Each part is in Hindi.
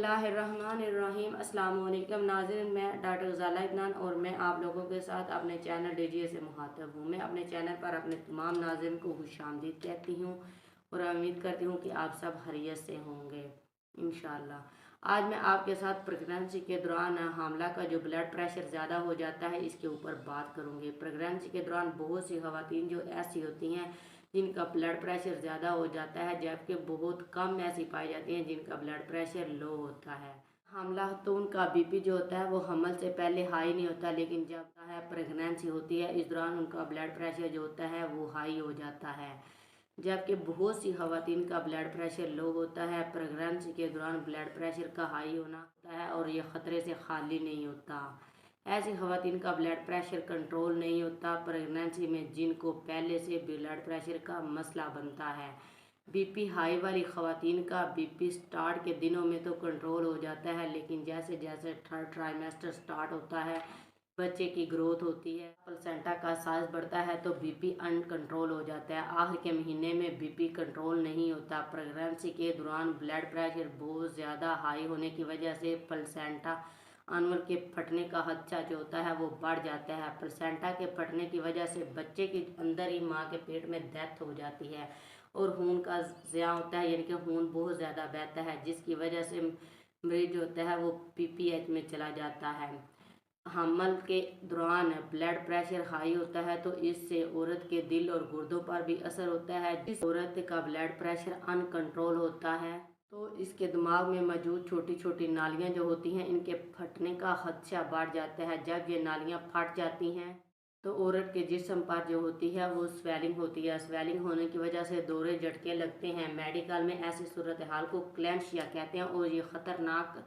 बिस्मिल्लाहिर्रहमानिर्रहीम। अस्सलाम वालेकुम नाज़रीन, मैं डॉक्टर ग़ज़ाला इदनान और मैं आप लोगों के साथ अपने चैनल डीजीए से मुखातब हूँ। मैं अपने चैनल पर अपने तमाम नाज़रीन को खुशामदीद कहती हूँ और उम्मीद करती हूँ कि आप सब खैरियत से होंगे इंशाअल्लाह। आज मैं आपके साथ प्रेगनेंसी के दौरान हामला का जो ब्लड प्रेशर ज़्यादा हो जाता है इसके ऊपर बात करूँगी। प्रेगनेंसी के दौरान बहुत सी ख़वातीन जो ऐसी होती हैं जिनका ब्लड प्रेशर ज़्यादा हो जाता है, जबकि बहुत कम ऐसी पाई जाती हैं जिनका ब्लड प्रेशर लो होता है। हमला तो उनका बीपी जो होता है वो हमल से पहले हाई नहीं होता, लेकिन जब है प्रेगनेंसी होती है इस दौरान उनका ब्लड प्रेशर जो होता है वो हाई हो जाता है। जबकि बहुत सी ख़वातीन का ब्लड प्रेशर लो होता है। प्रेगनेंसी के दौरान ब्लड प्रेशर का हाई होना होता है और ये ख़तरे से खाली नहीं होता। ऐसी ख़वातीन का ब्लड प्रेशर कंट्रोल नहीं होता प्रेगनेंसी में, जिनको पहले से ब्लड प्रेशर का मसला बनता है। बीपी हाई वाली ख़वातीन का बीपी स्टार्ट के दिनों में तो कंट्रोल हो जाता है, लेकिन जैसे जैसे थर्ड ट्राइमेस्टर स्टार्ट होता है, बच्चे की ग्रोथ होती है, प्लेसेंटा का साइज बढ़ता है तो बीपी अनकंट्रोल हो जाता है। आखिर के महीने में बीपी कंट्रोल नहीं होता। प्रेगनेंसी के दौरान ब्लड प्रेशर बहुत ज़्यादा हाई होने की वजह से प्लेसेंटा अनवर के फटने का खदशा जो होता है वो बढ़ जाता है। प्लेसेंटा के फटने की वजह से बच्चे के अंदर ही माँ के पेट में डेथ हो जाती है और खून का ज़िया होता है, यानी कि खून बहुत ज़्यादा बहता है, जिसकी वजह से मरीज जो होता है वो पीपीएच में चला जाता है। हमल के दौरान ब्लड प्रेशर हाई होता है तो इससे औरत के दिल और गुर्दों पर भी असर होता है। जिस औरत का ब्लड प्रेशर अनकंट्रोल होता है तो इसके दिमाग में मौजूद छोटी छोटी नालियाँ जो होती हैं इनके फटने का खदशा बढ़ जाता है। जब ये नालियाँ फट जाती हैं तो औरत के जिस्म पर जो होती है वो स्वेलिंग होती है। स्वेलिंग होने की वजह से दौरे झटके लगते हैं। मेडिकल में ऐसी सूरत हाल को क्लैम्सिया कहते हैं और ये ख़तरनाक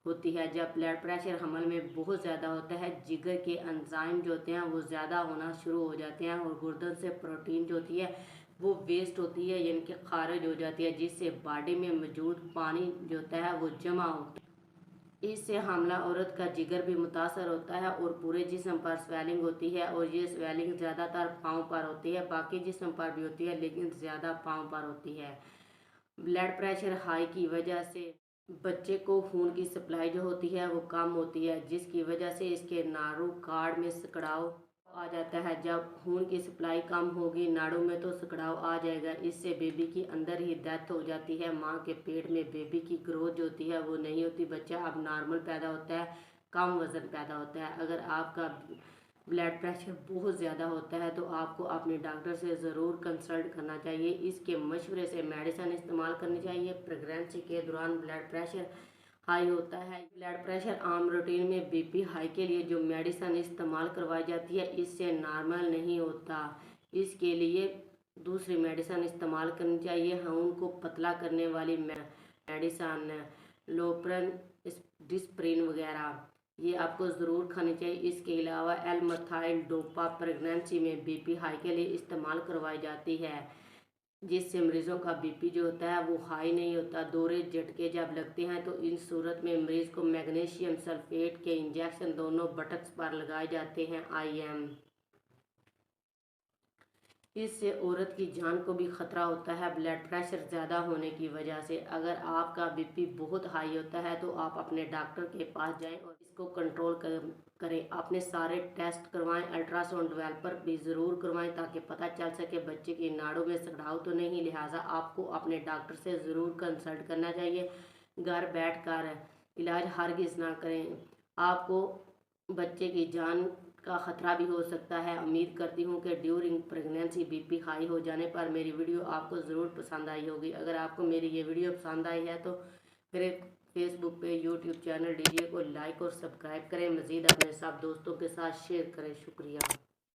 होती है। जब ब्लड प्रेशर हमल में बहुत ज़्यादा होता है, जिगर के एंजाइम जो होते हैं वो ज़्यादा होना शुरू हो जाते हैं और गुर्दों से प्रोटीन जो होती है वो वेस्ट होती है, यानी कि खारिज हो जाती है, जिससे बॉडी में मौजूद पानी जो होता है वो जमा होता है। इससे हमला औरत का जिगर भी मुतासर होता है और पूरे जिस्म पर स्वेलिंग होती है और ये स्वेलिंग ज़्यादातर पाँव पर होती है, बाकी जिस्म पर भी होती है लेकिन ज़्यादा पाँव पर होती है। ब्लड प्रेशर हाई की वजह से बच्चे को खून की सप्लाई जो होती है वो कम होती है, जिसकी वजह से इसके नाड़ू कार्ड में सिकुड़ाव आ जाता है। जब खून की सप्लाई कम होगी नाड़ू में तो सिकुड़ाव आ जाएगा। इससे बेबी की अंदर ही डेथ हो जाती है। माँ के पेट में बेबी की ग्रोथ जो होती है वो नहीं होती, बच्चा अब नॉर्मल पैदा होता है, कम वज़न पैदा होता है। अगर आपका ब्लड प्रेशर बहुत ज़्यादा होता है तो आपको अपने डॉक्टर से ज़रूर कंसल्ट करना चाहिए। इसके मशवरे से मेडिसिन इस्तेमाल करनी चाहिए। प्रेगनेंसी के दौरान ब्लड प्रेशर हाई होता है। ब्लड प्रेशर आम रूटीन में बीपी हाई के लिए जो मेडिसिन इस्तेमाल करवाई जाती है इससे नॉर्मल नहीं होता। इसके लिए दूसरी मेडिसिन इस्तेमाल करनी चाहिए। हम उनको पतला करने वाली मेडिसिन लोप्रन, डिस्प्रिन वगैरह ये आपको ज़रूर खानी चाहिए। इसके अलावा एल-मेथाइल डोपा प्रेगनेंसी में बीपी हाई के लिए इस्तेमाल करवाई जाती है, जिससे मरीज़ों का बीपी जो होता है वो हाई नहीं होता। दौरे झटके जब लगते हैं तो इन सूरत में मरीज़ को मैग्नीशियम सल्फेट के इंजेक्शन दोनों बटक्स पर लगाए जाते हैं, IM। इससे औरत की जान को भी ख़तरा होता है ब्लड प्रेशर ज़्यादा होने की वजह से। अगर आपका बीपी बहुत हाई होता है तो आप अपने डॉक्टर के पास जाएं और इसको कंट्रोल करें। अपने सारे टेस्ट करवाएं, अल्ट्रासाउंड डेवलपर भी ज़रूर करवाएं ताकि पता चल सके बच्चे की नाड़ों में सिकुड़ाव तो नहीं। लिहाजा आपको अपने डॉक्टर से ज़रूर कंसल्ट करना चाहिए। घर बैठ कर इलाज हरगिज़ ना करें, आपको बच्चे की जान का ख़तरा भी हो सकता है। उम्मीद करती हूँ कि ड्यूरिंग प्रेगनेंसी बीपी हाई हो जाने पर मेरी वीडियो आपको ज़रूर पसंद आई होगी। अगर आपको मेरी ये वीडियो पसंद आई है तो मेरे फेसबुक पे यूट्यूब चैनल डीजीए को लाइक और सब्सक्राइब करें। मज़ीद अपने सब दोस्तों के साथ शेयर करें। शुक्रिया।